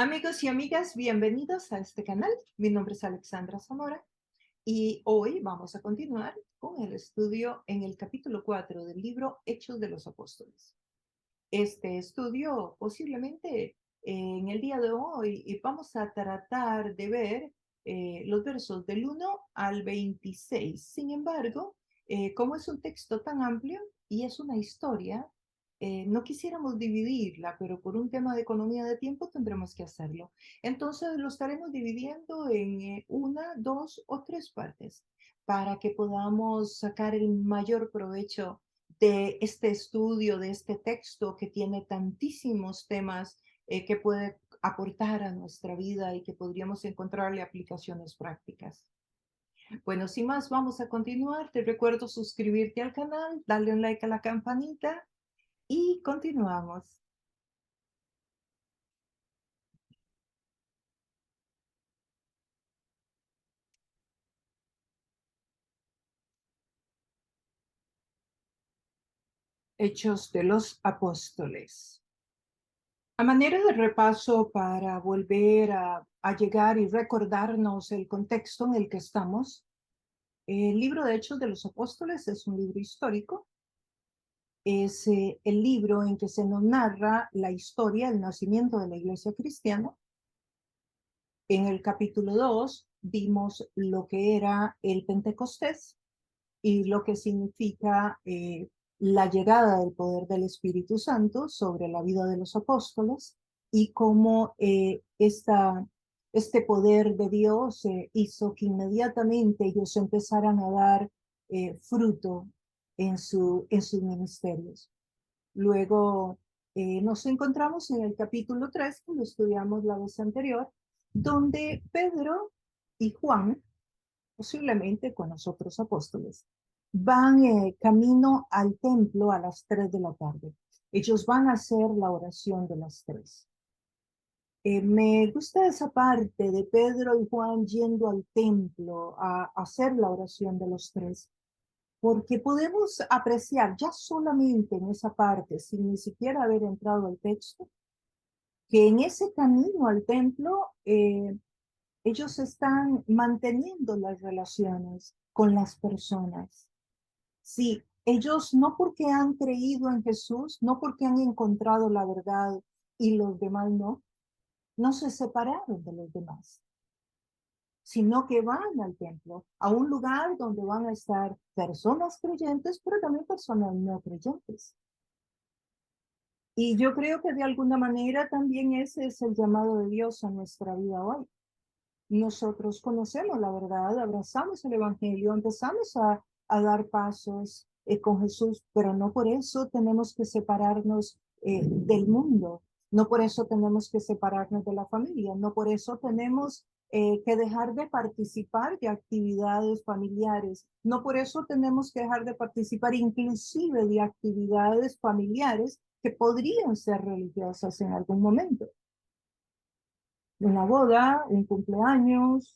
Amigos y amigas, bienvenidos a este canal. Mi nombre es Alexandra Zamora y hoy vamos a continuar con el estudio en el capítulo 4 del libro Hechos de los Apóstoles. Este estudio posiblemente en el día de hoy vamos a tratar de ver los versos del 1 al 26. Sin embargo, como es un texto tan amplio y es una historia, no quisiéramos dividirla, pero por un tema de economía de tiempo tendremos que hacerlo. Entonces lo estaremos dividiendo en una, dos o tres partes para que podamos sacar el mayor provecho de este estudio, de este texto que tiene tantísimos temas que puede aportar a nuestra vida y que podríamos encontrarle aplicaciones prácticas. Bueno, sin más, vamos a continuar. Te recuerdo suscribirte al canal, darle un like a la campanita y continuamos. Hechos de los Apóstoles. A manera de repaso para volver a llegar y recordarnos el contexto en el que estamos, el libro de Hechos de los Apóstoles es un libro histórico. Es el libro en que se nos narra la historia, el nacimiento de la iglesia cristiana. En el capítulo 2 vimos lo que era el Pentecostés y lo que significa la llegada del poder del Espíritu Santo sobre la vida de los apóstoles y cómo este poder de Dios hizo que inmediatamente ellos empezaran a dar fruto en sus ministerios. Luego nos encontramos en el capítulo 3, que lo estudiamos la vez anterior, donde Pedro y Juan, posiblemente con los otros apóstoles, van camino al templo a las 3 de la tarde. Ellos van a hacer la oración de las 3. Me gusta esa parte de Pedro y Juan yendo al templo a hacer la oración de los 3, porque podemos apreciar ya solamente en esa parte, sin ni siquiera haber entrado al texto, que en ese camino al templo ellos están manteniendo las relaciones con las personas. Sí, ellos no porque han creído en Jesús, no porque han encontrado la verdad y los demás no se separaron de los demás, sino que van al templo, a un lugar donde van a estar personas creyentes, pero también personas no creyentes. Y yo creo que de alguna manera también ese es el llamado de Dios a nuestra vida hoy. Nosotros conocemos la verdad, abrazamos el Evangelio, empezamos a dar pasos con Jesús, pero no por eso tenemos que separarnos del mundo, no por eso tenemos que separarnos de la familia, no por eso tenemos que dejar de participar de actividades familiares, no por eso tenemos que dejar de participar inclusive de actividades familiares que podrían ser religiosas en algún momento. Una boda, un cumpleaños,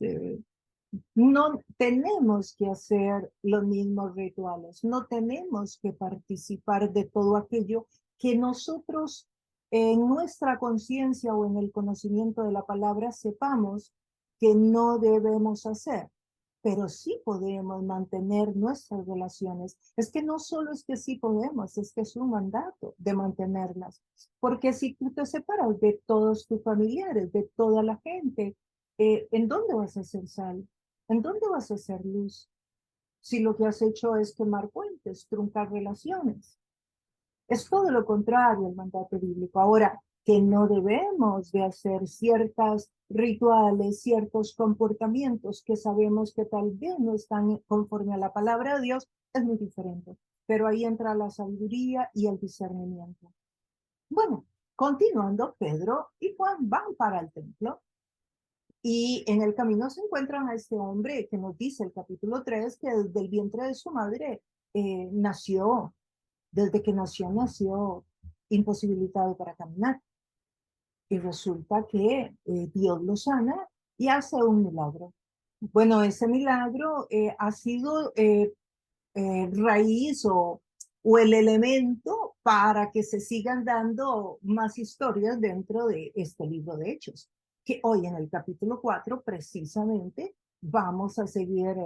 no tenemos que hacer los mismos rituales, no tenemos que participar de todo aquello que nosotros en nuestra conciencia o en el conocimiento de la palabra sepamos que no debemos hacer, pero sí podemos mantener nuestras relaciones. Es que no solo es que sí podemos, es que es un mandato de mantenerlas, porque si tú te separas de todos tus familiares, de toda la gente, ¿en dónde vas a ser sal? ¿En dónde vas a hacer luz? Si lo que has hecho es quemar puentes, truncar relaciones. Es todo lo contrario al mandato bíblico. Ahora, que no debemos de hacer ciertos rituales, ciertos comportamientos que sabemos que tal vez no están conforme a la palabra de Dios, es muy diferente. Pero ahí entra la sabiduría y el discernimiento. Bueno, continuando, Pedro y Juan van para el templo y en el camino se encuentran a este hombre que nos dice el capítulo 3 que desde el vientre de su madre nació, desde que nació imposibilitado para caminar. Y resulta que Dios lo sana y hace un milagro. Bueno, ese milagro ha sido raíz o o el elemento para que se sigan dando más historias dentro de este libro de Hechos, que hoy en el capítulo 4 precisamente vamos a seguir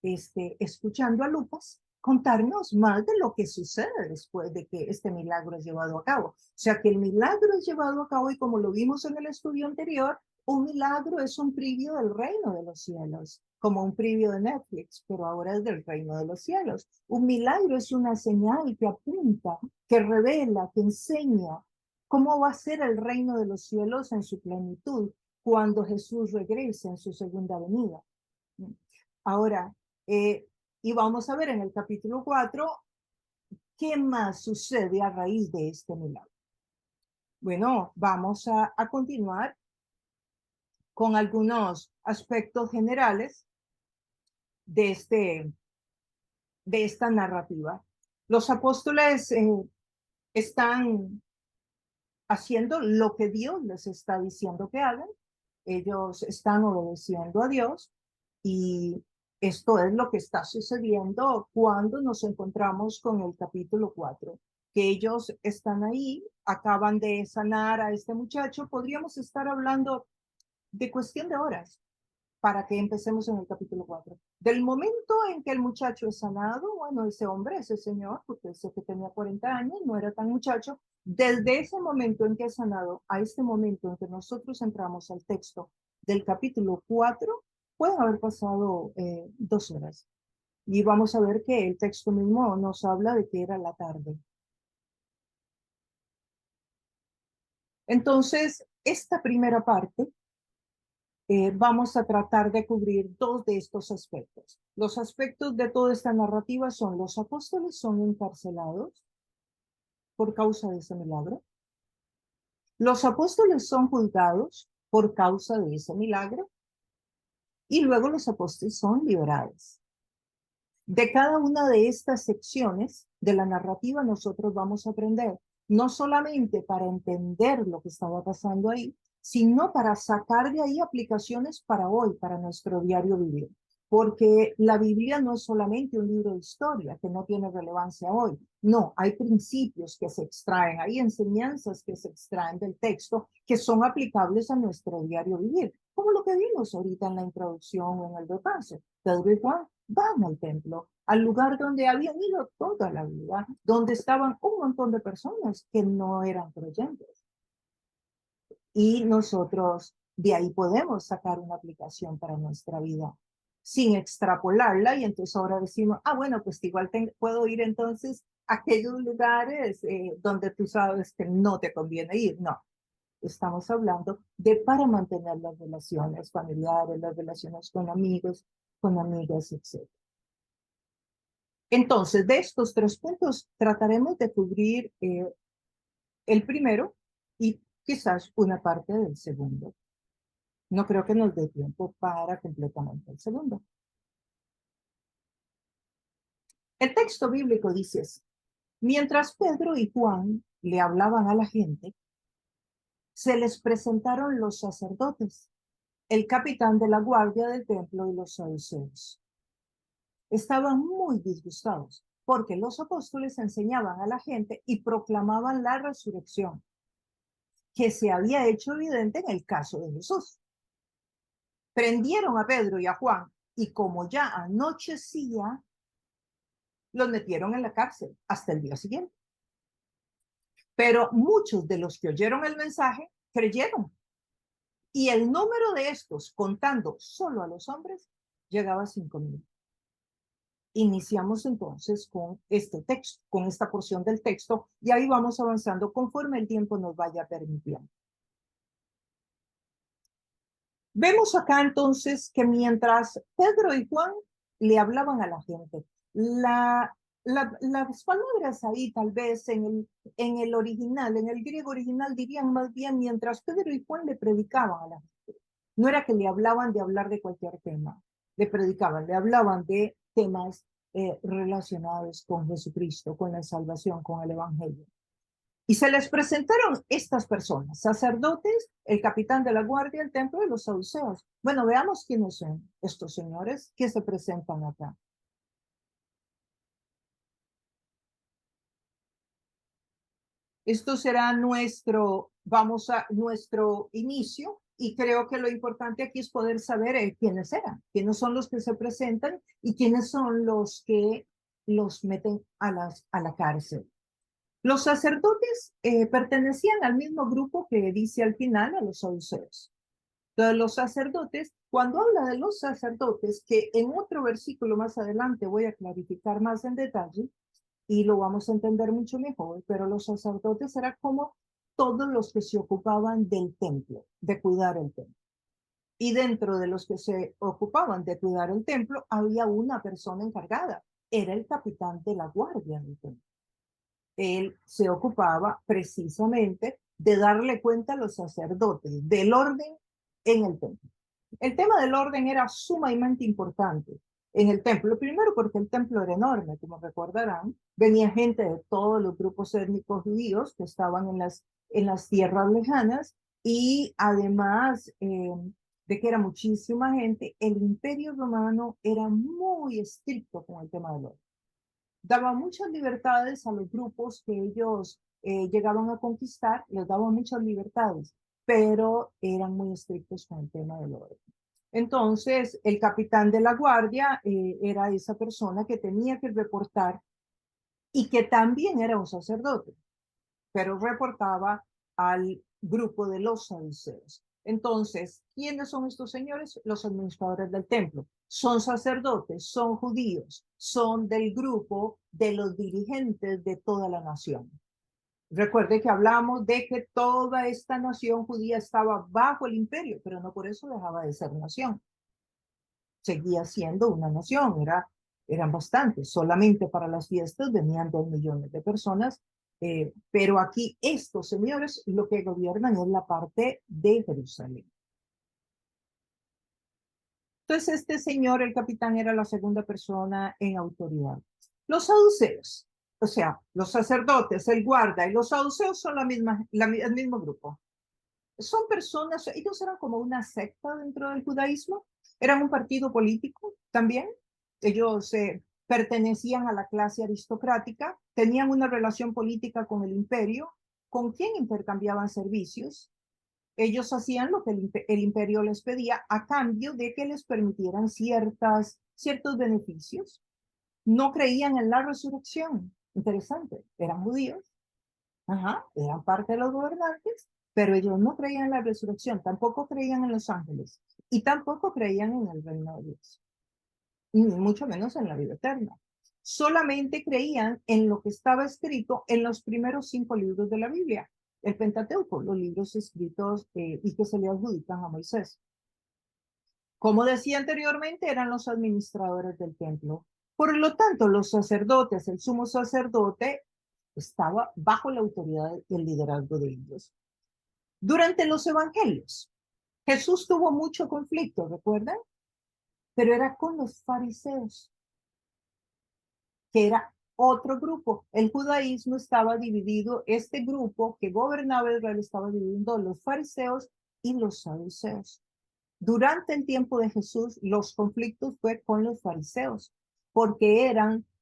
escuchando a Lucas contarnos más de lo que sucede después de que este milagro es llevado a cabo. O sea que el milagro es llevado a cabo y como lo vimos en el estudio anterior, un milagro es un previo del reino de los cielos, como un previo de Netflix, pero ahora es del reino de los cielos. Un milagro es una señal que apunta, que revela, que enseña cómo va a ser el reino de los cielos en su plenitud cuando Jesús regrese en su segunda venida. Ahora, y vamos a ver en el capítulo 4 qué más sucede a raíz de este milagro. Bueno, vamos a continuar con algunos aspectos generales de, de esta narrativa. Los apóstoles están haciendo lo que Dios les está diciendo que hagan. Ellos están obedeciendo a Dios y esto es lo que está sucediendo cuando nos encontramos con el capítulo 4, que ellos están ahí, acaban de sanar a este muchacho. Podríamos estar hablando de cuestión de horas para que empecemos en el capítulo 4. Del momento en que el muchacho es sanado, bueno, ese hombre, ese señor, porque ese que tenía 40 años, no era tan muchacho, desde ese momento en que es sanado a este momento en que nosotros entramos al texto del capítulo 4, pueden haber pasado 2 horas. Y vamos a ver que el texto mismo nos habla de que era la tarde. Entonces, esta primera parte vamos a tratar de cubrir 2 de estos aspectos. Los aspectos de toda esta narrativa son: los apóstoles son encarcelados por causa de ese milagro. Los apóstoles son juzgados por causa de ese milagro. Y luego los apóstoles son liberados. De cada una de estas secciones de la narrativa nosotros vamos a aprender, no solamente para entender lo que estaba pasando ahí, sino para sacar de ahí aplicaciones para hoy, para nuestro diario vivir. Porque la Biblia no es solamente un libro de historia que no tiene relevancia hoy. No, hay principios que se extraen, hay enseñanzas que se extraen del texto que son aplicables a nuestro diario vivir, como lo que vimos ahorita en la introducción o en el repaso. Pedro y Juan van al templo, al lugar donde habían ido toda la vida, donde estaban un montón de personas que no eran creyentes. Y nosotros de ahí podemos sacar una aplicación para nuestra vida sin extrapolarla y entonces ahora decimos, bueno, pues igual puedo ir entonces a aquellos lugares donde tú sabes que no te conviene ir. No, estamos hablando de para mantener las relaciones familiares, las relaciones con amigos, con amigas, etc. Entonces, de estos 3 puntos, trataremos de cubrir el primero y quizás una parte del segundo. No creo que nos dé tiempo para completamente el segundo. El texto bíblico dice así: mientras Pedro y Juan le hablaban a la gente, se les presentaron los sacerdotes, el capitán de la guardia del templo y los saduceos. Estaban muy disgustados porque los apóstoles enseñaban a la gente y proclamaban la resurrección, que se había hecho evidente en el caso de Jesús. Prendieron a Pedro y a Juan y como ya anochecía, los metieron en la cárcel hasta el día siguiente. Pero muchos de los que oyeron el mensaje creyeron. Y el número de estos, contando solo a los hombres, llegaba a 5,000. Iniciamos entonces con este texto, con esta porción del texto, y ahí vamos avanzando conforme el tiempo nos vaya permitiendo. Vemos acá entonces que mientras Pedro y Juan le hablaban a la gente, las palabras ahí tal vez en el original, en el griego original dirían más bien mientras Pedro y Juan le predicaban a la gente. No era que le hablaban de hablar de cualquier tema, le predicaban, le hablaban de temas relacionados con Jesucristo, con la salvación, con el evangelio. Y se les presentaron estas personas, sacerdotes, el capitán de la guardia, el templo y los saduceos. Bueno, veamos quiénes son estos señores que se presentan acá. Esto será nuestro inicio, y creo que lo importante aquí es poder saber quiénes eran, quiénes son los que se presentan y quiénes son los que los meten a la cárcel. Los sacerdotes pertenecían al mismo grupo que dice al final, a los saduceos. Entonces, los sacerdotes, cuando habla de los sacerdotes, que en otro versículo más adelante voy a clarificar más en detalle, y lo vamos a entender mucho mejor, pero los sacerdotes eran como todos los que se ocupaban del templo, de cuidar el templo. Y dentro de los que se ocupaban de cuidar el templo, había una persona encargada, era el capitán de la guardia del templo. Él se ocupaba precisamente de darle cuenta a los sacerdotes del orden en el templo. El tema del orden era sumamente importante en el templo. Primero porque el templo era enorme, como recordarán. Venía gente de todos los grupos étnicos judíos que estaban en las tierras lejanas, y además de que era muchísima gente, el Imperio Romano era muy estricto con el tema del orden. Daba muchas libertades a los grupos que ellos llegaban a conquistar, les daba muchas libertades, pero eran muy estrictos con el tema del orden. Entonces, el capitán de la guardia era esa persona que tenía que reportar, y que también era un sacerdote, pero reportaba al grupo de los saduceos. Entonces, ¿quiénes son estos señores? Los administradores del templo. Son sacerdotes, son judíos, son del grupo de los dirigentes de toda la nación. Recuerde que hablamos de que toda esta nación judía estaba bajo el imperio, pero no por eso dejaba de ser nación. Seguía siendo una nación, eran bastantes. Solamente para las fiestas venían 2 millones de personas, pero aquí estos señores lo que gobiernan es la parte de Jerusalén. Entonces este señor, el capitán, era la segunda persona en autoridad. Los saduceos, o sea, los sacerdotes, el guarda y los saduceos son el mismo grupo. Son personas, ellos eran como una secta dentro del judaísmo, eran un partido político también. Ellos pertenecían a la clase aristocrática, tenían una relación política con el imperio, con quien intercambiaban servicios. Ellos hacían lo que el imperio les pedía a cambio de que les permitieran ciertos beneficios. No creían en la resurrección. Interesante, eran judíos, eran parte de los gobernantes, pero ellos no creían en la resurrección, tampoco creían en los ángeles, y tampoco creían en el reino de Dios, y mucho menos en la vida eterna. Solamente creían en lo que estaba escrito en los primeros 5 libros de la Biblia, el Pentateuco, los libros escritos y que se le adjudican a Moisés. Como decía anteriormente, eran los administradores del templo. Por lo tanto, los sacerdotes, el sumo sacerdote, estaba bajo la autoridad y el liderazgo de ellos. Durante los evangelios, Jesús tuvo mucho conflicto, ¿recuerdan? Pero era con los fariseos, que era otro grupo. El judaísmo estaba dividido, este grupo que gobernaba Israel estaba dividido en los fariseos y los saduceos. Durante el tiempo de Jesús, los conflictos fue con los fariseos, porque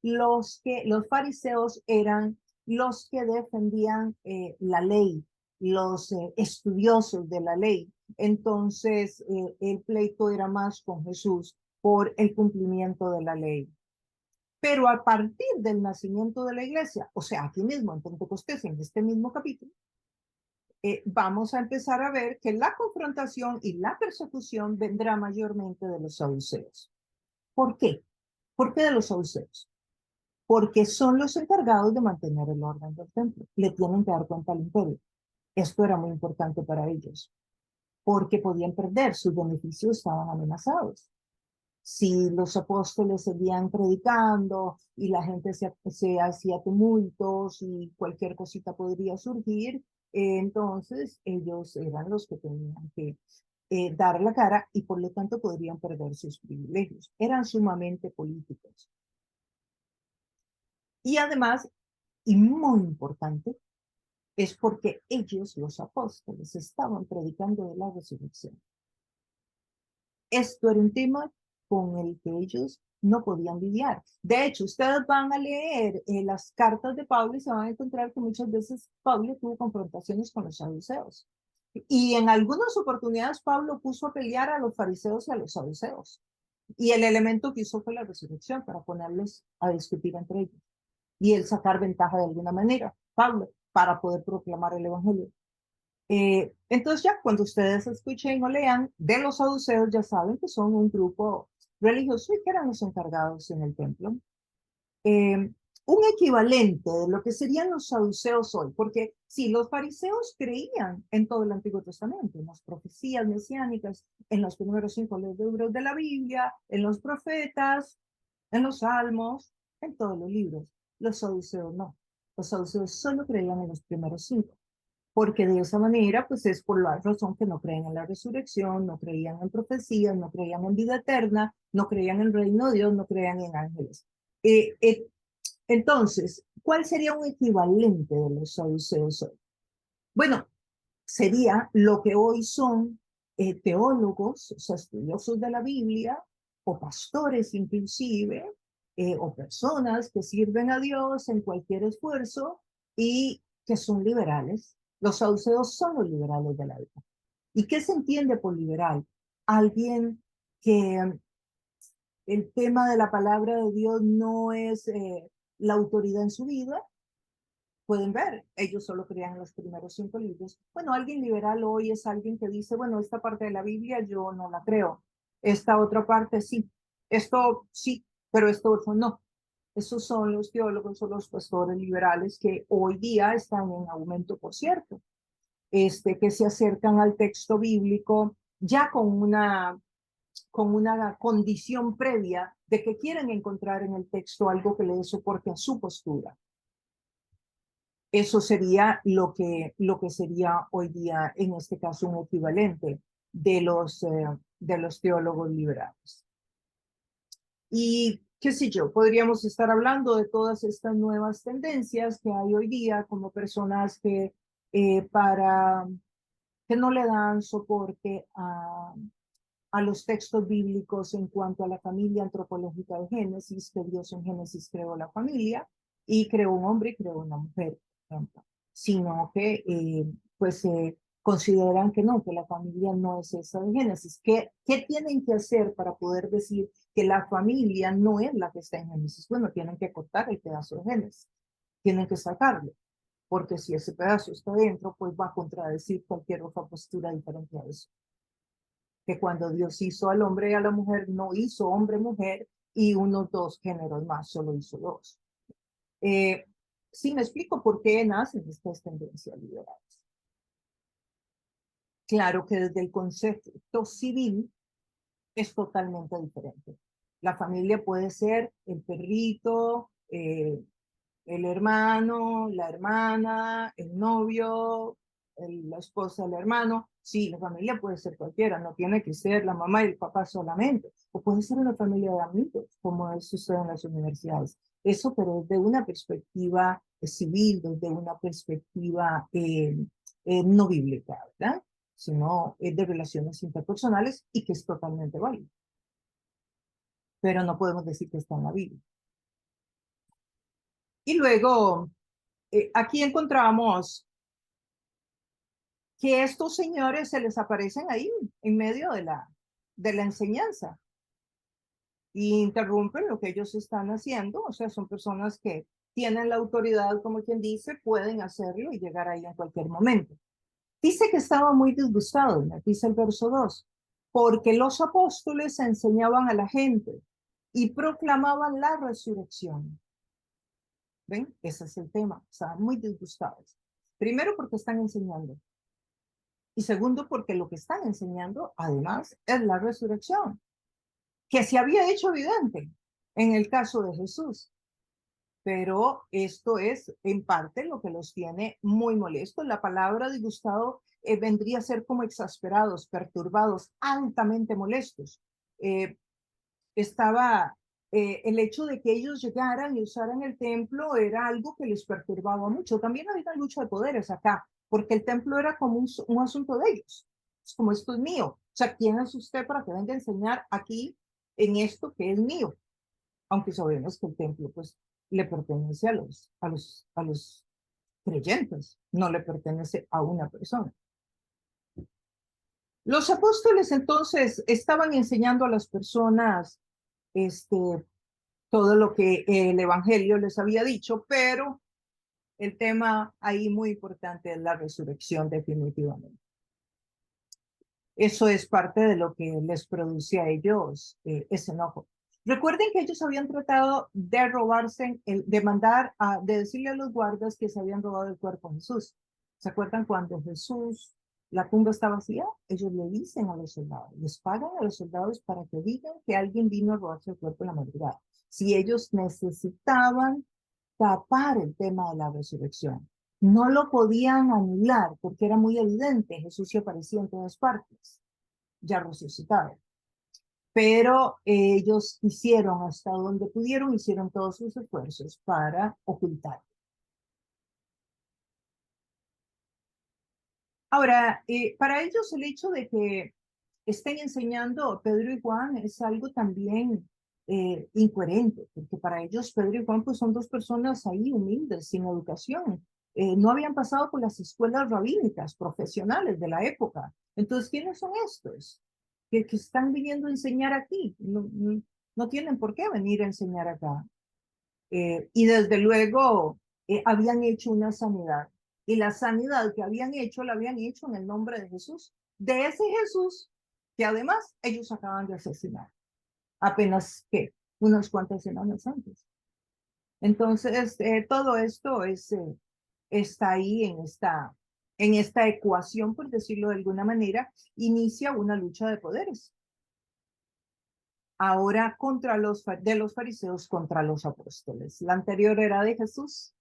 los fariseos eran los que defendían la ley, los estudiosos de la ley. Entonces, el pleito era más con Jesús por el cumplimiento de la ley. Pero a partir del nacimiento de la iglesia, o sea, aquí mismo en Pentecostés, en este mismo capítulo, vamos a empezar a ver que la confrontación y la persecución vendrá mayormente de los saduceos. ¿Por qué? ¿Por qué de los saduceos? Porque son los encargados de mantener el orden del templo. Le tienen que dar cuenta al imperio. Esto era muy importante para ellos, porque podían perder, sus beneficios estaban amenazados. Si los apóstoles seguían predicando y la gente se hacía tumultos y cualquier cosita podría surgir, entonces ellos eran los que tenían que dar la cara, y por lo tanto podrían perder sus privilegios. Eran sumamente políticos. Y además, y muy importante, es porque ellos, los apóstoles, estaban predicando de la resurrección. Esto era un tema con el que ellos no podían lidiar. De hecho, ustedes van a leer las cartas de Pablo y se van a encontrar que muchas veces Pablo tuvo confrontaciones con los saduceos. Y en algunas oportunidades Pablo puso a pelear a los fariseos y a los saduceos. Y el elemento que hizo fue la resurrección para ponerlos a discutir entre ellos. Y el sacar ventaja de alguna manera, Pablo, para poder proclamar el evangelio. Entonces ya cuando ustedes escuchen o lean de los saduceos, ya saben que son un grupo religioso y que eran los encargados en el templo. Un equivalente de lo que serían los saduceos hoy, porque sí, los fariseos creían en todo el Antiguo Testamento, en las profecías mesiánicas, en los primeros 5 libros de la Biblia, en los profetas, en los salmos, en todos los libros. Los saduceos no. Los saduceos solo creían en los primeros 5, porque de esa manera, pues es por la razón que no creen en la resurrección, no creían en profecías, no creían en vida eterna, no creían en el reino de Dios, no creían en ángeles. Entonces, ¿cuál sería un equivalente de los saduceos hoy? Bueno, sería lo que hoy son teólogos, o sea, estudiosos de la Biblia, o pastores inclusive, o personas que sirven a Dios en cualquier esfuerzo y que son liberales. Los saduceos son los liberales de la vida. ¿Y qué se entiende por liberal? Alguien que el tema de la palabra de Dios no es la autoridad en su vida. Pueden ver, ellos solo creían en los primeros 5 libros. Bueno, alguien liberal hoy es alguien que dice, bueno, esta parte de la Biblia yo no la creo, esta otra parte sí, esto sí, pero esto otro no. Esos son los teólogos o los pastores liberales que hoy día están en aumento, por cierto, que se acercan al texto bíblico ya con una condición previa de que quieren encontrar en el texto algo que le dé soporte a su postura. Eso sería lo que sería hoy día, en este caso, un equivalente de los teólogos liberales. Y qué sé yo, podríamos estar hablando de todas estas nuevas tendencias que hay hoy día, como personas que no le dan soporte a los textos bíblicos en cuanto a la familia antropológica de Génesis, que Dios en Génesis creó la familia y creó un hombre y creó una mujer, por ejemplo, sino que pues consideran que no, que la familia no es esa de Génesis. ¿Qué tienen que hacer para poder decir que la familia no es la que está en Génesis? Bueno, tienen que cortar el pedazo de Génesis, tienen que sacarlo, porque si ese pedazo está dentro, pues va a contradecir cualquier otra postura diferente a eso. Que cuando Dios hizo al hombre y a la mujer, no hizo hombre-mujer y unos 2 géneros más, solo hizo 2. Sí me explico por qué nacen estas tendencias liberales. Claro que desde el concepto civil es totalmente diferente. La familia puede ser el perrito, el hermano, la hermana, el novio, la esposa, el hermano. Sí, la familia puede ser cualquiera, no tiene que ser la mamá y el papá solamente. O puede ser una familia de amigos, como sucede en las universidades. Eso, pero desde una perspectiva civil, desde una perspectiva no bíblica, ¿verdad? Sino de relaciones interpersonales y que es totalmente válido. Pero no podemos decir que está en la Biblia. Y luego, aquí encontramos que estos señores se les aparecen ahí en medio de la enseñanza y interrumpen lo que ellos están haciendo. O sea, son personas que tienen la autoridad, como quien dice, pueden hacerlo y llegar ahí en cualquier momento. Dice que estaba muy disgustado, dice el verso 2, porque los apóstoles enseñaban a la gente y proclamaban la resurrección. ¿Ven? Ese es el tema. Estaban muy disgustados. Primero porque están enseñando. Y segundo porque lo que están enseñando, además, es la resurrección, que se había hecho evidente en el caso de Jesús. Pero esto es en parte lo que los tiene muy molestos. La palabra disgustado vendría a ser como exasperados, perturbados, altamente molestos. Eh, estaba el hecho de que ellos llegaran y usaran el templo era algo que les perturbaba mucho. También había una lucha de poderes acá, porque el templo era como un asunto de ellos. Es como esto es mío. O sea, ¿quién es usted para que venga a enseñar aquí en esto que es mío? aunque sabemos que el templo pues le pertenece a los creyentes, no le pertenece a una persona. Los apóstoles entonces estaban enseñando a las personas este, todo lo que el evangelio les había dicho, pero el tema ahí muy importante es la resurrección definitivamente. Eso es parte de lo que les produce a ellos ese enojo. Recuerden que ellos habían tratado de robarse, de decirle a los guardas que se habían robado el cuerpo de Jesús. ¿Se acuerdan cuando Jesús, la tumba está vacía? Ellos le dicen a los soldados, les pagan a los soldados para que digan que alguien vino a robarse el cuerpo en la madrugada. Si ellos necesitaban tapar el tema de la resurrección, no lo podían anular porque era muy evidente, Jesús se aparecía en todas partes, ya resucitado. Pero ellos hicieron hasta donde pudieron, hicieron todos sus esfuerzos para ocultar. Ahora, para ellos el hecho de que estén enseñando Pedro y Juan es algo también incoherente, porque para ellos Pedro y Juan pues son dos personas ahí humildes, sin educación. No habían pasado por las escuelas rabínicas profesionales de la época. Entonces, ¿quiénes son estos que están viniendo a enseñar aquí? No tienen por qué venir a enseñar acá. Y desde luego habían hecho una sanidad. Y la sanidad que habían hecho, la habían hecho en el nombre de Jesús. De ese Jesús que además ellos acaban de asesinar. Apenas que unas cuantas semanas antes. Entonces, todo esto está ahí en esta ecuación, por decirlo de alguna manera, inicia una lucha de poderes. Ahora de los fariseos contra los apóstoles. La anterior era de Jesús,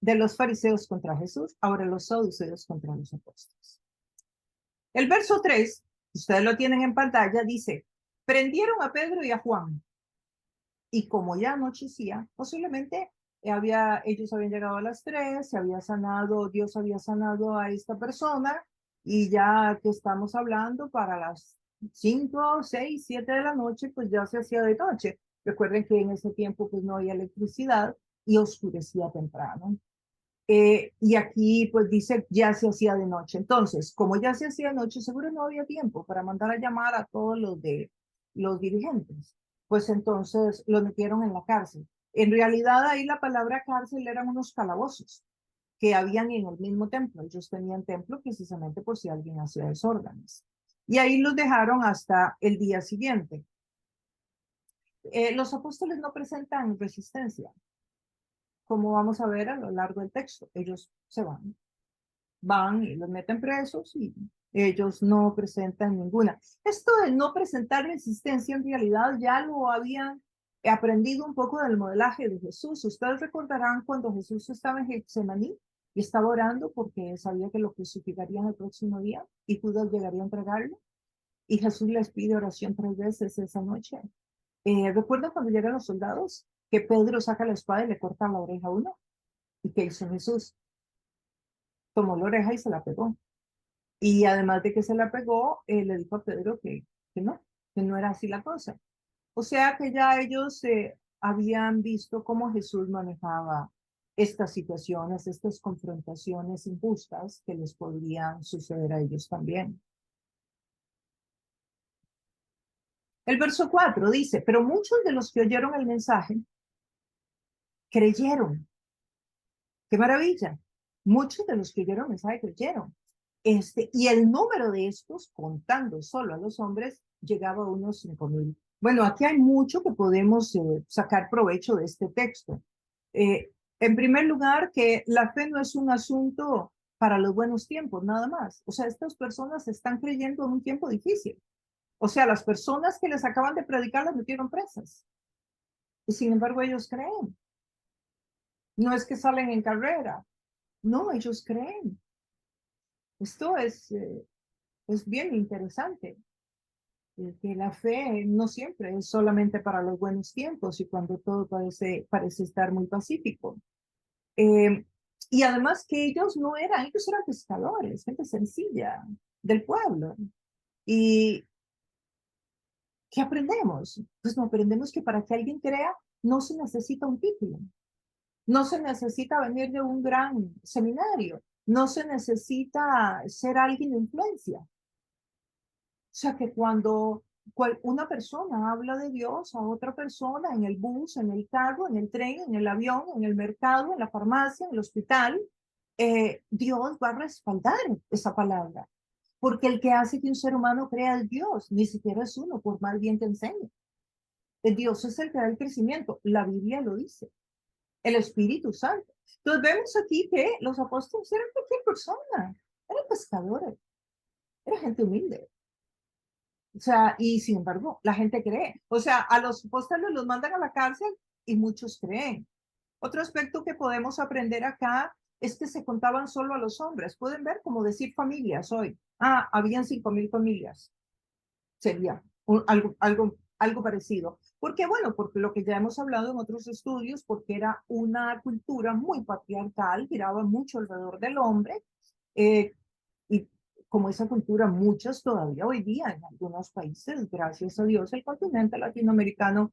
de los fariseos contra Jesús, ahora los saduceos contra los apóstoles. El verso 3, ustedes lo tienen en pantalla, dice, prendieron a Pedro y a Juan, y como ya anochecía, posiblemente ellos habían llegado a las 3, Dios había sanado a esta persona, y ya que estamos hablando para las 5, 6, 7 de la noche, pues ya se hacía de noche. Recuerden que en ese tiempo pues no había electricidad y oscurecía temprano. Y aquí pues dice ya se hacía de noche. Entonces, como ya se hacía de noche, seguro no había tiempo para mandar a llamar a todos los dirigentes. Pues entonces los metieron en la cárcel. En realidad ahí la palabra cárcel eran unos calabozos que habían en el mismo templo. Ellos tenían templo precisamente por si alguien hacía desórdenes. Y ahí los dejaron hasta el día siguiente. Los apóstoles no presentan resistencia, como vamos a ver a lo largo del texto. Ellos se van y los meten presos y ellos no presentan ninguna. Esto de no presentar resistencia en realidad ya lo habían aprendido un poco del modelaje de Jesús. Ustedes recordarán cuando Jesús estaba en Getsemaní y estaba orando porque sabía que lo crucificarían el próximo día y Judas llegaría a entregarlo. Y Jesús les pide oración 3 veces esa noche. ¿Recuerdan cuando llegan los soldados que Pedro saca la espada y le corta la oreja a uno? ¿Y qué hizo Jesús? Tomó la oreja y se la pegó. Y además de que se la pegó, le dijo a Pedro que no era así la cosa. O sea que ya ellos habían visto cómo Jesús manejaba estas situaciones, estas confrontaciones injustas que les podrían suceder a ellos también. El verso 4 dice, pero muchos de los que oyeron el mensaje creyeron. ¡Qué maravilla! Muchos de los que oyeron el mensaje creyeron. Y el número de estos, contando solo a los hombres, llegaba a unos 5,000. Bueno, aquí hay mucho que podemos sacar provecho de este texto. En primer lugar, que la fe no es un asunto para los buenos tiempos, nada más. O sea, estas personas están creyendo en un tiempo difícil. O sea, las personas que les acaban de predicar las metieron presas. Y sin embargo, ellos creen. No es que salen en carrera. No, ellos creen. Esto es bien interesante. Que la fe no siempre es solamente para los buenos tiempos y cuando todo parece estar muy pacífico. Eh, y además que ellos eran pescadores, gente sencilla del pueblo. Y ¿qué aprendemos? Pues no aprendemos que para que alguien crea no se necesita un título, no se necesita venir de un gran seminario, no se necesita ser alguien de influencia. O sea que cuando una persona habla de Dios a otra persona en el bus, en el carro, en el tren, en el avión, en el mercado, en la farmacia, en el hospital, Dios va a respaldar esa palabra. Porque el que hace que un ser humano crea es Dios, ni siquiera es uno, por más bien que enseñe. Dios es el que da el crecimiento. La Biblia lo dice. El Espíritu Santo. Entonces vemos aquí que los apóstoles eran cualquier persona. Eran pescadores. Era gente humilde. O sea, y sin embargo, la gente cree. O sea, a los apóstoles los mandan a la cárcel y muchos creen. Otro aspecto que podemos aprender acá es que se contaban solo a los hombres. Pueden ver como decir familias hoy. Ah, habían 5.000 familias. Sería algo parecido. ¿Por qué? Bueno, porque lo que ya hemos hablado en otros estudios, porque era una cultura muy patriarcal, giraba mucho alrededor del hombre, eh, y como esa cultura, muchas todavía hoy día en algunos países, gracias a Dios, el continente latinoamericano,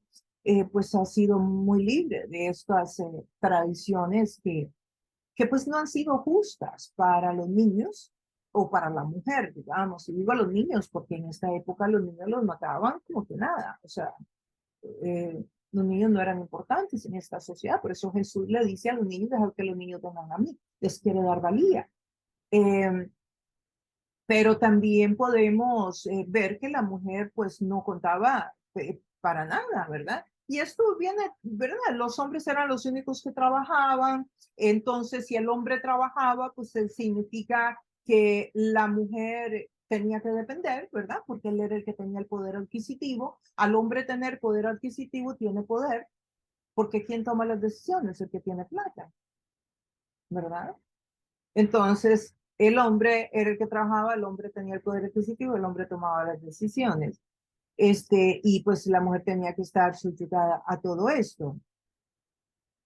pues ha sido muy libre de estas tradiciones que pues no han sido justas para los niños o para la mujer, digamos. Y digo a los niños porque en esta época los niños los mataban como que nada. O sea, los niños no eran importantes en esta sociedad. Por eso Jesús le dice a los niños, dejar que los niños vengan a mí. Les quiere dar valía. Eh, pero también podemos ver que la mujer pues no contaba para nada, ¿verdad? Y esto viene, ¿verdad? Los hombres eran los únicos que trabajaban, entonces si el hombre trabajaba, pues significa que la mujer tenía que depender, ¿verdad? Porque él era el que tenía el poder adquisitivo. Al hombre tener poder adquisitivo tiene poder, porque ¿quién toma las decisiones? El que tiene plata, ¿verdad? Entonces, el hombre era el que trabajaba, el hombre tenía el poder adquisitivo, el hombre tomaba las decisiones. Y pues la mujer tenía que estar sujetada a todo esto.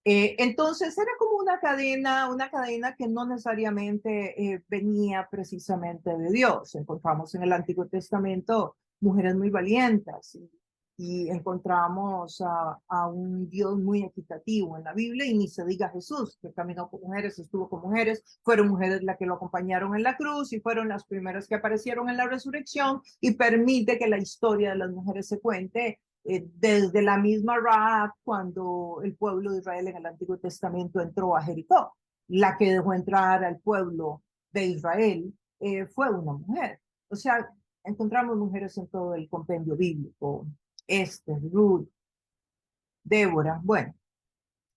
Entonces era como una cadena que no necesariamente venía precisamente de Dios. Encontramos en el Antiguo Testamento mujeres muy valientes y encontramos a un Dios muy equitativo en la Biblia y ni se diga Jesús, que caminó con mujeres, estuvo con mujeres, fueron mujeres las que lo acompañaron en la cruz y fueron las primeras que aparecieron en la resurrección y permite que la historia de las mujeres se cuente desde la misma Rahab cuando el pueblo de Israel en el Antiguo Testamento entró a Jericó. La que dejó entrar al pueblo de Israel fue una mujer. O sea, encontramos mujeres en todo el compendio bíblico. Esther, Ruth, Débora, bueno,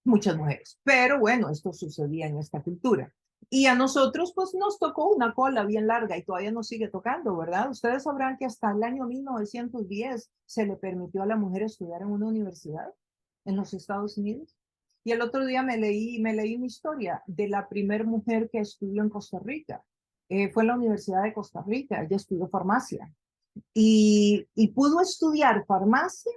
muchas mujeres. Pero bueno, esto sucedía en esta cultura. Y a nosotros, pues nos tocó una cola bien larga y todavía nos sigue tocando, ¿verdad? Ustedes sabrán que hasta el año 1910 se le permitió a la mujer estudiar en una universidad en los Estados Unidos. Y el otro día me leí una historia de la primer mujer que estudió en Costa Rica. Fue en la Universidad de Costa Rica, ella estudió farmacia y pudo estudiar farmacia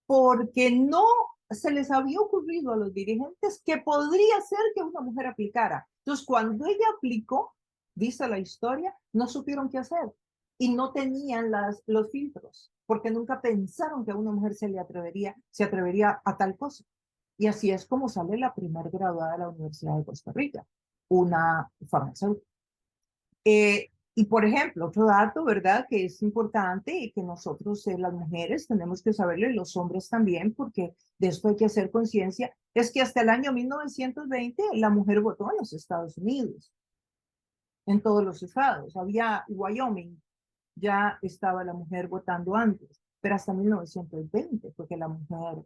porque no se les había ocurrido a los dirigentes que podría ser que una mujer aplicara. Entonces, cuando ella aplicó, dice la historia, no supieron qué hacer y no tenían los filtros, porque nunca pensaron que a una mujer se atrevería a tal cosa. Y así es como sale la primer graduada de la Universidad de Costa Rica, una farmacéutica. Y por ejemplo, otro dato, ¿verdad? Que es importante y que nosotros, las mujeres, tenemos que saberlo y los hombres también, porque de esto hay que hacer conciencia, es que hasta el año 1920 la mujer votó en los Estados Unidos, en todos los estados. Había Wyoming, ya estaba la mujer votando antes, pero hasta 1920 fue que la mujer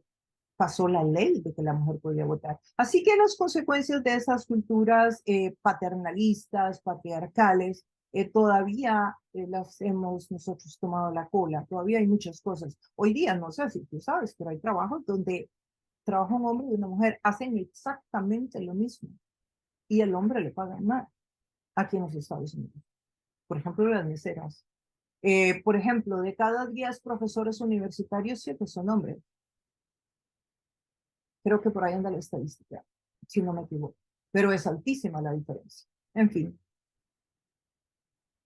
pasó la ley de que la mujer podía votar. Así que las consecuencias de esas culturas paternalistas, patriarcales, todavía las hemos nosotros tomado la cola. Todavía hay muchas cosas. Hoy día, no sé si tú sabes, pero hay trabajos donde trabaja un hombre y una mujer, hacen exactamente lo mismo y el hombre le paga más aquí en los Estados Unidos. Por ejemplo, las meseras. Por ejemplo, de cada 10 profesores universitarios, 7 son hombres. Creo que por ahí anda la estadística, si no me equivoco. Pero es altísima la diferencia. En fin,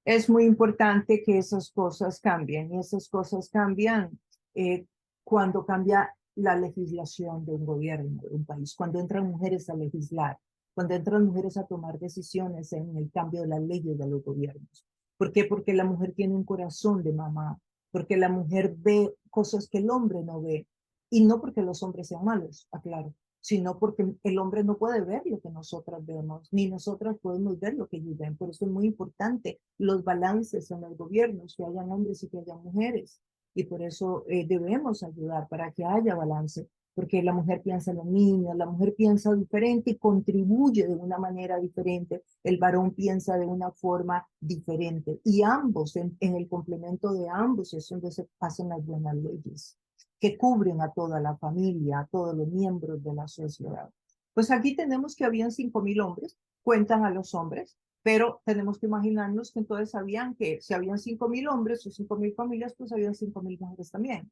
es muy importante que esas cosas cambien y esas cosas cambian eh, cuando cambia la legislación de un gobierno, de un país, cuando entran mujeres a legislar, cuando entran mujeres a tomar decisiones en el cambio de las leyes de los gobiernos. ¿Por qué? Porque la mujer tiene un corazón de mamá, porque la mujer ve cosas que el hombre no ve, y no porque los hombres sean malos, aclaro, sino porque el hombre no puede ver lo que nosotras vemos, ni nosotras podemos ver lo que ellos ven. Por eso es muy importante los balances en los gobiernos, que hayan hombres y que hayan mujeres. Y por eso debemos ayudar para que haya balance, porque la mujer piensa en los niños, la mujer piensa diferente y contribuye de una manera diferente, el varón piensa de una forma diferente. Y ambos, en el complemento de ambos, es donde se hacen las buenas leyes que cubren a toda la familia, a todos los miembros de la sociedad. Pues aquí tenemos que habían 5.000 hombres, cuentan a los hombres, pero tenemos que imaginarnos que entonces sabían que si habían 5.000 hombres o 5.000 familias, pues habían 5.000 mujeres también.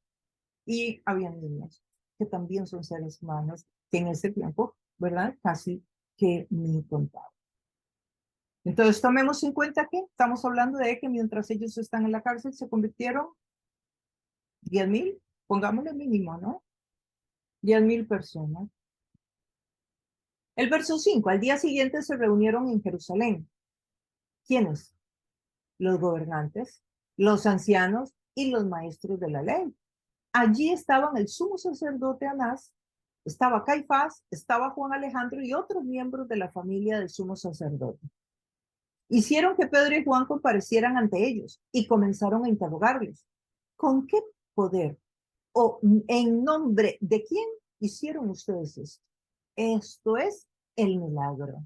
Y habían niños, que también son seres humanos, que en ese tiempo, ¿verdad? Casi que ni contaban. Entonces tomemos en cuenta que estamos hablando de que mientras ellos están en la cárcel se convirtieron 10.000, pongámosle mínimo, ¿no? 10.000 personas. El verso 5, al día siguiente se reunieron en Jerusalén. ¿Quiénes? Los gobernantes, los ancianos y los maestros de la ley. Allí estaban el sumo sacerdote Anás, estaba Caifás, estaba Juan Alejandro y otros miembros de la familia del sumo sacerdote. Hicieron que Pedro y Juan comparecieran ante ellos y comenzaron a interrogarles. ¿Con qué poder o en nombre de quién hicieron ustedes esto? Esto es el milagro.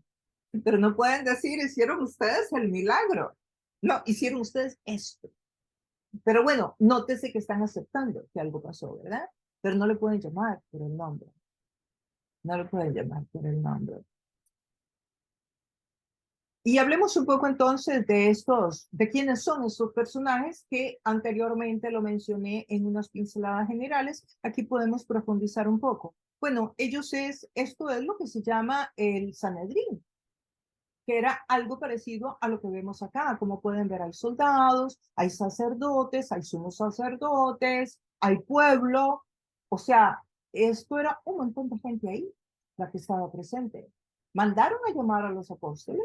Pero no pueden decir, hicieron ustedes el milagro. No, hicieron ustedes esto. Pero bueno, nótese que están aceptando que algo pasó, ¿verdad? Pero no le pueden llamar por el nombre. No le pueden llamar por el nombre. Y hablemos un poco entonces de quiénes son estos personajes que anteriormente lo mencioné en unas pinceladas generales. Aquí podemos profundizar un poco. Bueno, esto es lo que se llama el Sanedrín, que era algo parecido a lo que vemos acá. Como pueden ver, hay soldados, hay sacerdotes, hay sumos sacerdotes, hay pueblo. O sea, esto era un montón de gente ahí, la que estaba presente. Mandaron a llamar a los apóstoles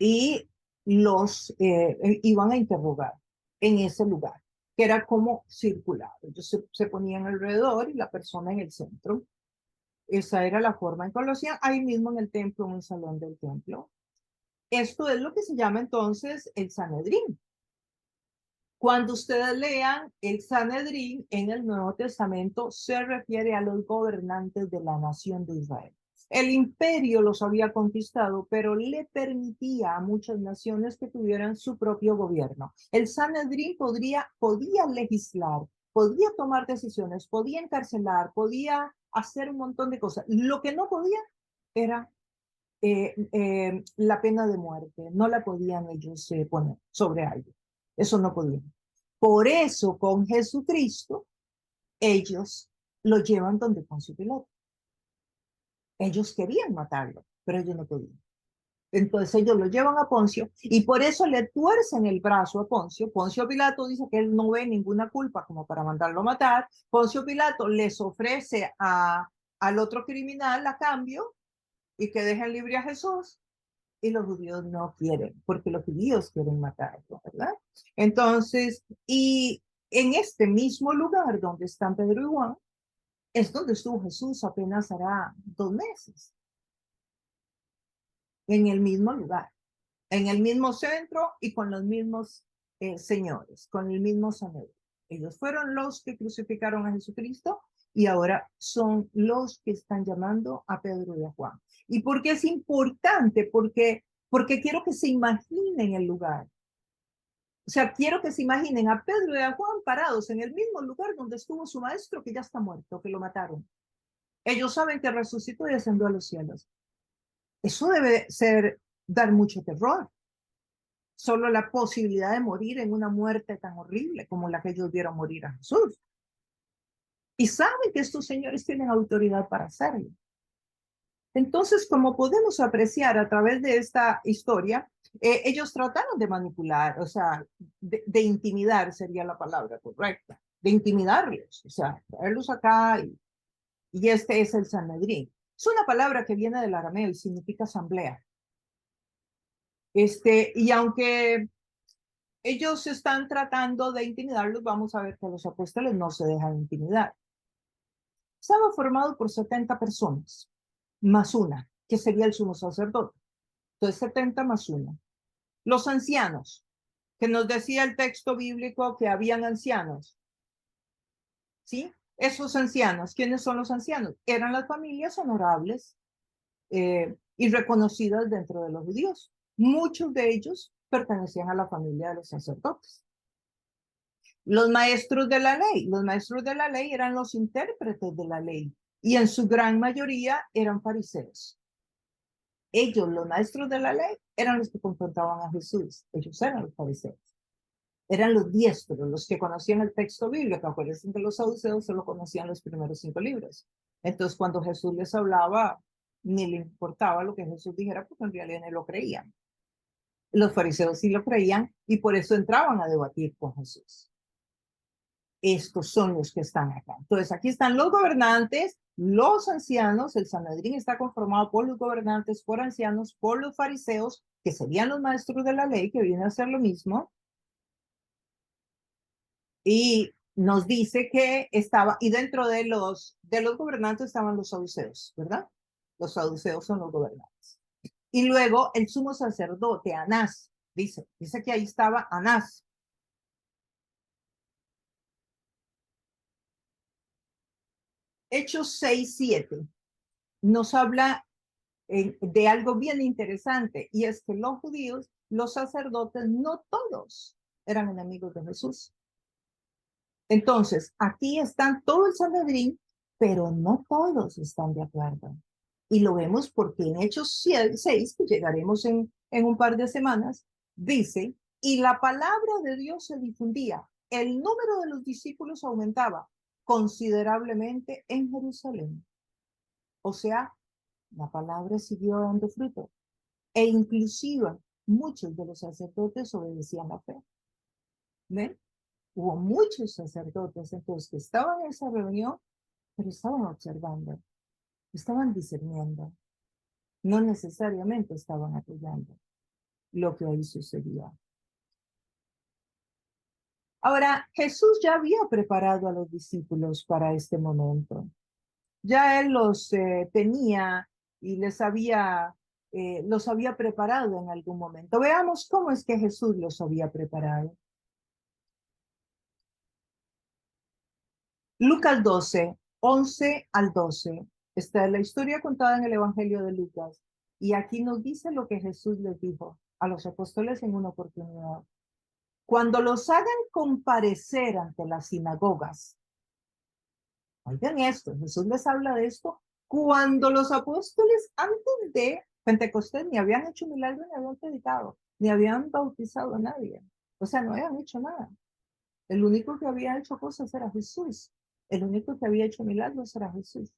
y los iban a interrogar en ese lugar, que era como circular. Ellos se ponían alrededor y la persona en el centro. Esa era la forma en que lo hacían ahí mismo en el templo, en el salón del templo. Esto es lo que se llama entonces el Sanedrín. Cuando ustedes lean el Sanedrín en el Nuevo Testamento, se refiere a los gobernantes de la nación de Israel. El imperio los había conquistado, pero le permitía a muchas naciones que tuvieran su propio gobierno. El Sanedrín podía legislar, podía tomar decisiones, podía encarcelar, podía hacer un montón de cosas. Lo que no podía era la pena de muerte, no la podían ellos poner sobre algo. Eso no podían. Por eso con Jesucristo, ellos lo llevan donde Poncio Pilato. Ellos querían matarlo, pero ellos no podían. Entonces ellos lo llevan a Poncio y por eso le tuercen el brazo a Poncio. Poncio Pilato dice que él no ve ninguna culpa como para mandarlo a matar. Poncio Pilato les ofrece al otro criminal a cambio y que dejen libre a Jesús. Y los judíos no quieren, porque los judíos quieren matarlo, ¿verdad? Entonces, y en este mismo lugar donde están Pedro y Juan, es donde estuvo Jesús apenas hará 2 meses, en el mismo lugar, en el mismo centro y con los mismos señores, con el mismo Sanedrín. Ellos fueron los que crucificaron a Jesucristo y ahora son los que están llamando a Pedro y a Juan. ¿Y por qué es importante? Porque quiero que se imaginen el lugar. O sea, quiero que se imaginen a Pedro y a Juan parados en el mismo lugar donde estuvo su maestro que ya está muerto, que lo mataron. Ellos saben que resucitó y ascendió a los cielos. Eso debe dar mucho terror. Solo la posibilidad de morir en una muerte tan horrible como la que ellos vieron morir a Jesús. Y saben que estos señores tienen autoridad para hacerlo. Entonces, como podemos apreciar a través de esta historia, ellos trataron de manipular, o sea, de intimidar sería la palabra correcta. de intimidarlos, o sea, traerlos acá y este es el Sanedrín. Es una palabra que viene del arameo y significa asamblea. Y aunque ellos están tratando de intimidarlos, vamos a ver que los apóstoles no se dejan intimidar. Estaba formado por 70 personas, más una, que sería el sumo sacerdote. Entonces, 70 más una. Los ancianos, que nos decía el texto bíblico que habían ancianos. ¿Sí? Esos ancianos, ¿quiénes son los ancianos? Eran las familias honorables y reconocidas dentro de los judíos. Muchos de ellos pertenecían a la familia de los sacerdotes. Los maestros de la ley eran los intérpretes de la ley y en su gran mayoría eran fariseos. Ellos, los maestros de la ley, eran los que confrontaban a Jesús. Ellos eran los fariseos. Eran los diestros, los que conocían el texto bíblico. Acuérdense que los saduceos solo conocían los primeros 5 libros. Entonces, cuando Jesús les hablaba, ni le importaba lo que Jesús dijera, porque en realidad no lo creían. Los fariseos sí lo creían y por eso entraban a debatir con Jesús. Estos son los que están acá. Entonces, aquí están los gobernantes, los ancianos. El Sanedrín está conformado por los gobernantes, por ancianos, por los fariseos, que serían los maestros de la ley, que vienen a hacer lo mismo. Y nos dice que estaba, y dentro de los gobernantes estaban los saduceos, ¿verdad? Los saduceos son los gobernantes. Y luego el sumo sacerdote, Anás, dice que ahí estaba Anás. Hechos 6:7 nos habla de algo bien interesante, y es que los judíos, los sacerdotes, no todos eran enemigos de Jesús. Entonces, aquí están todo el Sanedrín, pero no todos están de acuerdo. Y lo vemos porque en Hechos 6, que llegaremos en un par de semanas, dice, y la palabra de Dios se difundía, el número de los discípulos aumentaba considerablemente en Jerusalén. O sea, la palabra siguió dando fruto. E inclusive muchos de los sacerdotes obedecían la fe. ¿Ven? Hubo muchos sacerdotes entonces que estaban en esa reunión, pero estaban observando, estaban discerniendo, no necesariamente estaban apoyando lo que ahí sucedía. Ahora, Jesús ya había preparado a los discípulos para este momento. Ya él los tenía y los había preparado en algún momento. Veamos cómo es que Jesús los había preparado. Lucas 12, 11 al 12. Esta es la historia contada en el Evangelio de Lucas. Y aquí nos dice lo que Jesús les dijo a los apóstoles en una oportunidad. Cuando los hagan comparecer ante las sinagogas, oigan esto, Jesús les habla de esto, cuando los apóstoles antes de Pentecostés ni habían hecho milagros, ni habían predicado, ni habían bautizado a nadie. O sea, no habían hecho nada. El único que había hecho cosas era Jesús. El único que había hecho milagros era Jesús.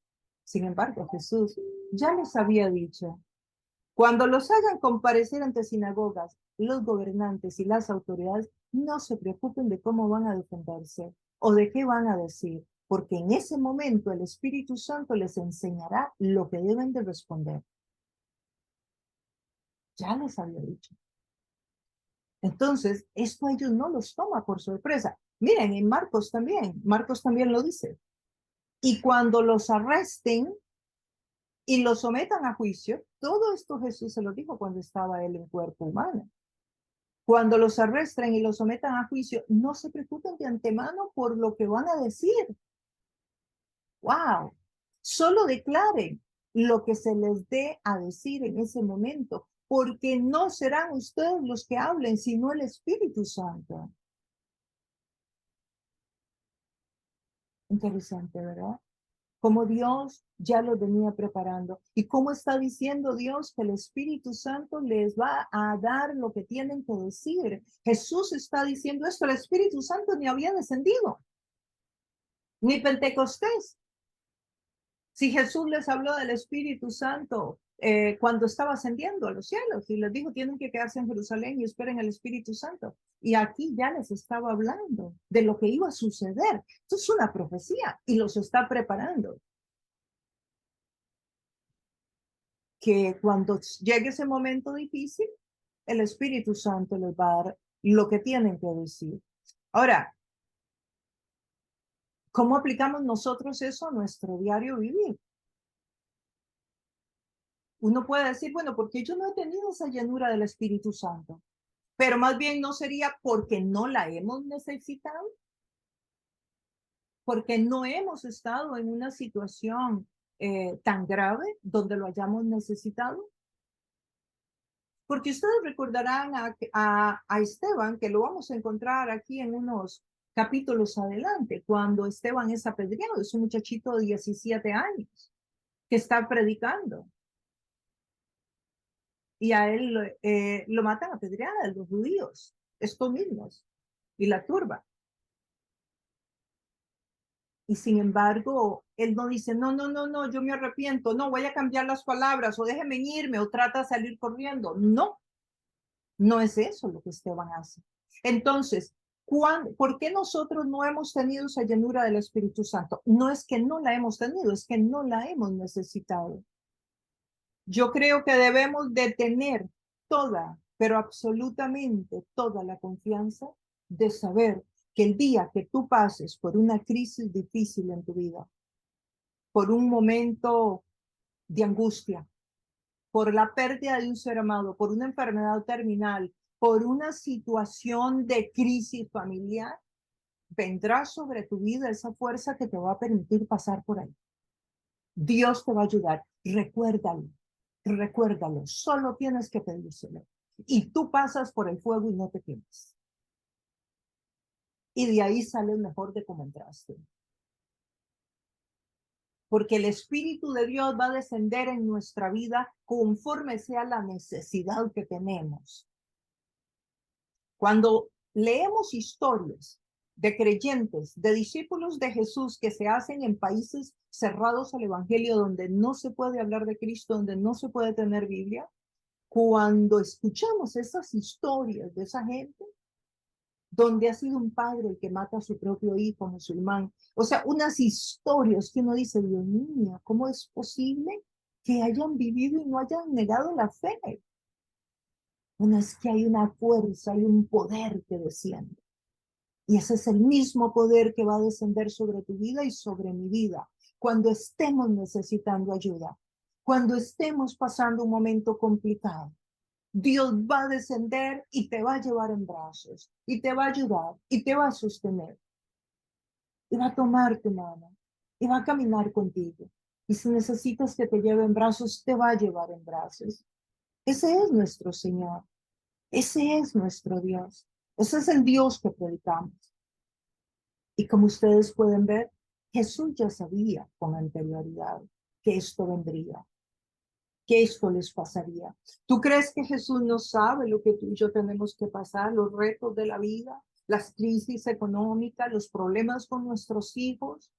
Sin embargo, Jesús ya les había dicho, cuando los hagan comparecer ante sinagogas, los gobernantes y las autoridades, no se preocupen de cómo van a defenderse o de qué van a decir, porque en ese momento el Espíritu Santo les enseñará lo que deben de responder. Ya les había dicho. Entonces, esto a ellos no los toma por sorpresa. Miren, en Marcos también lo dice. Y cuando los arresten y los sometan a juicio, todo esto Jesús se lo dijo cuando estaba él en cuerpo humano. Cuando los arresten y los sometan a juicio, no se preocupen de antemano por lo que van a decir. ¡Wow! Solo declaren lo que se les dé a decir en ese momento, porque no serán ustedes los que hablen, sino el Espíritu Santo. Interesante, ¿verdad? Como Dios ya lo venía preparando. ¿Y cómo está diciendo Dios que el Espíritu Santo les va a dar lo que tienen que decir? Jesús está diciendo esto, el Espíritu Santo ni había descendido, ni Pentecostés. Si Jesús les habló del Espíritu Santo cuando estaba ascendiendo a los cielos y les dijo, tienen que quedarse en Jerusalén y esperen el Espíritu Santo. Y aquí ya les estaba hablando de lo que iba a suceder. Esto es una profecía y los está preparando. Que cuando llegue ese momento difícil, el Espíritu Santo les va a dar lo que tienen que decir. Ahora, ¿cómo aplicamos nosotros eso a nuestro diario vivir? Uno puede decir, bueno, porque yo no he tenido esa llenura del Espíritu Santo, pero más bien no sería porque no la hemos necesitado, porque no hemos estado en una situación tan grave donde lo hayamos necesitado. Porque ustedes recordarán a Esteban, que lo vamos a encontrar aquí en unos capítulos adelante, cuando Esteban es apedreado, es un muchachito de 17 años que está predicando. Y a él lo matan a pedradas los judíos, estos mismos, y la turba. Y sin embargo, él no dice, no, no, no, no, yo me arrepiento, no, voy a cambiar las palabras, o déjeme irme, o trata de salir corriendo. No, no es eso lo que Esteban hace. Entonces, ¿por qué nosotros no hemos tenido esa llenura del Espíritu Santo? No es que no la hemos tenido, es que no la hemos necesitado. Yo creo que debemos de tener toda, pero absolutamente toda la confianza de saber que el día que tú pases por una crisis difícil en tu vida, por un momento de angustia, por la pérdida de un ser amado, por una enfermedad terminal, por una situación de crisis familiar, vendrá sobre tu vida esa fuerza que te va a permitir pasar por ahí. Dios te va a ayudar. Recuérdalo, recuérdalo. Solo tienes que pedírselo. Y tú pasas por el fuego y no te quemas. Y de ahí sales mejor de como entraste. Porque el Espíritu de Dios va a descender en nuestra vida conforme sea la necesidad que tenemos. Cuando leemos historias de creyentes, de discípulos de Jesús que se hacen en países cerrados al Evangelio, donde no se puede hablar de Cristo, donde no se puede tener Biblia, cuando escuchamos esas historias de esa gente, donde ha sido un padre el que mata a su propio hijo musulmán, o sea, unas historias que uno dice, Dios mío, ¿cómo es posible que hayan vivido y no hayan negado la fe? Bueno, es que hay una fuerza, hay un poder que desciende. Y ese es el mismo poder que va a descender sobre tu vida y sobre mi vida cuando estemos necesitando ayuda, cuando estemos pasando un momento complicado. Dios va a descender y te va a llevar en brazos, y te va a ayudar, y te va a sostener, y va a tomar tu mano, y va a caminar contigo. Y si necesitas que te lleve en brazos, te va a llevar en brazos. Ese es nuestro Señor, ese es nuestro Dios, ese es el Dios que predicamos. Y como ustedes pueden ver, Jesús ya sabía con anterioridad que esto vendría, que esto les pasaría. ¿Tú crees que Jesús no sabe lo que tú y yo tenemos que pasar, los retos de la vida, las crisis económicas, los problemas con nuestros hijos?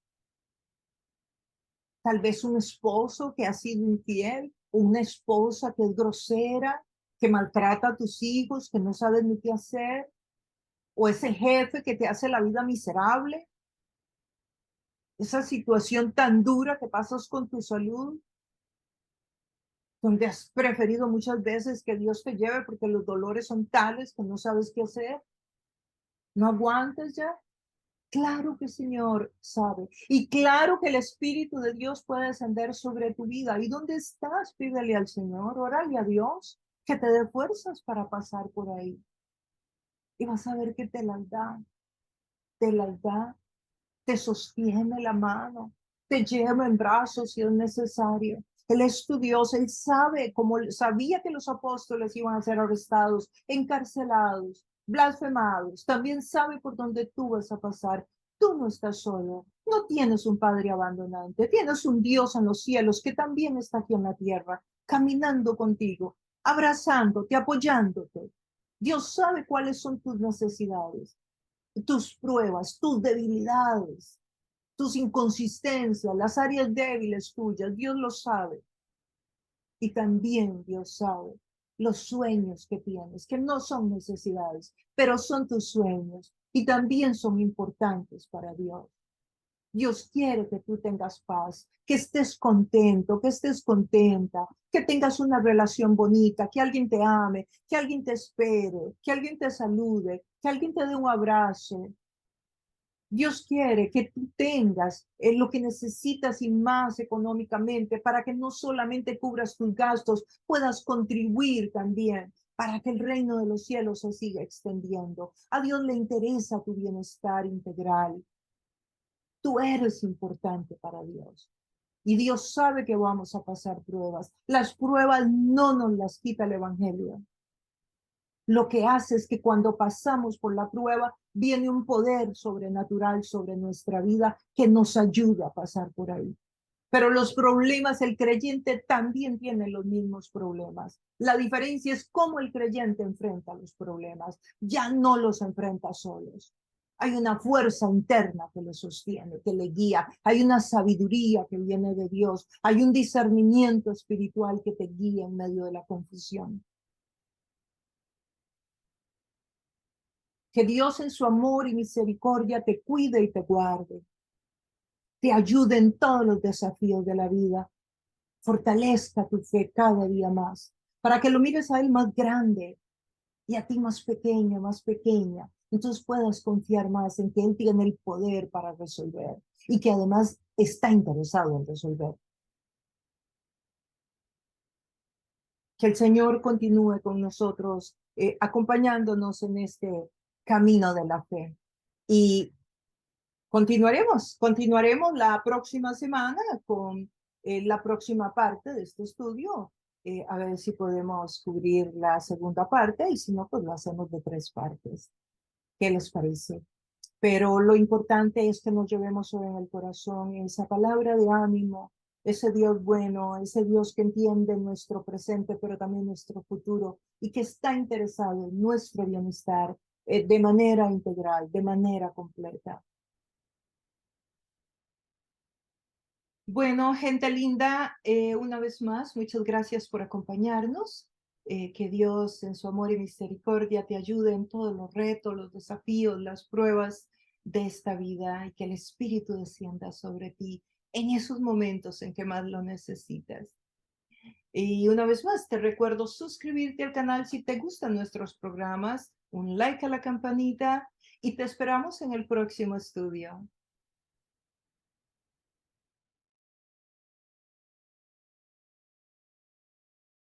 Tal vez un esposo que ha sido infiel, o una esposa que es grosera, que maltrata a tus hijos, que no sabes ni qué hacer, o ese jefe que te hace la vida miserable, esa situación tan dura que pasas con tu salud, donde has preferido muchas veces que Dios te lleve porque los dolores son tales que no sabes qué hacer, no aguantas ya. Claro que el Señor sabe. Y claro que el Espíritu de Dios puede descender sobre tu vida. ¿Y dónde estás? Pídele al Señor, órale a Dios que te dé fuerzas para pasar por ahí. Y vas a ver que te las da, te sostiene la mano, te lleva en brazos si es necesario. Él es tu Dios, Él sabe, como sabía que los apóstoles iban a ser arrestados, encarcelados, blasfemados, también sabe por dónde tú vas a pasar. Tú no estás solo, no tienes un padre abandonante, tienes un Dios en los cielos que también está aquí en la tierra, caminando contigo, abrazándote, apoyándote. Dios sabe cuáles son tus necesidades, tus pruebas, tus debilidades, tus inconsistencias, las áreas débiles tuyas, Dios lo sabe. Y también Dios sabe los sueños que tienes, que no son necesidades, pero son tus sueños y también son importantes para Dios. Dios quiere que tú tengas paz, que estés contento, que estés contenta, que tengas una relación bonita, que alguien te ame, que alguien te espere, que alguien te salude, que alguien te dé un abrazo. Dios quiere que tú tengas lo que necesitas y más económicamente para que no solamente cubras tus gastos, puedas contribuir también para que el reino de los cielos se siga extendiendo. A Dios le interesa tu bienestar integral. Tú eres importante para Dios. Y Dios sabe que vamos a pasar pruebas. Las pruebas no nos las quita el Evangelio. Lo que hace es que cuando pasamos por la prueba, viene un poder sobrenatural sobre nuestra vida que nos ayuda a pasar por ahí. Pero los problemas, el creyente también tiene los mismos problemas. La diferencia es cómo el creyente enfrenta los problemas. Ya no los enfrenta solos. Hay una fuerza interna que le sostiene, que le guía. Hay una sabiduría que viene de Dios. Hay un discernimiento espiritual que te guía en medio de la confusión. Que Dios en su amor y misericordia te cuide y te guarde. Te ayude en todos los desafíos de la vida. Fortalezca tu fe cada día más, para que lo mires a Él más grande y a ti más pequeño, más pequeña. Entonces puedas confiar más en que Él tiene el poder para resolver y que además está interesado en resolver. Que el Señor continúe con nosotros, acompañándonos en este camino de la fe. Y continuaremos la próxima semana con la próxima parte de este estudio, a ver si podemos cubrir la segunda parte y si no, pues lo hacemos de 3 partes. ¿Qué les parece? Pero lo importante es que nos llevemos hoy en el corazón esa palabra de ánimo, ese Dios bueno, ese Dios que entiende nuestro presente, pero también nuestro futuro y que está interesado en nuestro bienestar de manera integral, de manera completa. Bueno, gente linda, una vez más, muchas gracias por acompañarnos. Que Dios en su amor y misericordia te ayude en todos los retos, los desafíos, las pruebas de esta vida y que el Espíritu descienda sobre ti en esos momentos en que más lo necesitas. Y una vez más, te recuerdo suscribirte al canal si te gustan nuestros programas, un like a la campanita y te esperamos en el próximo estudio.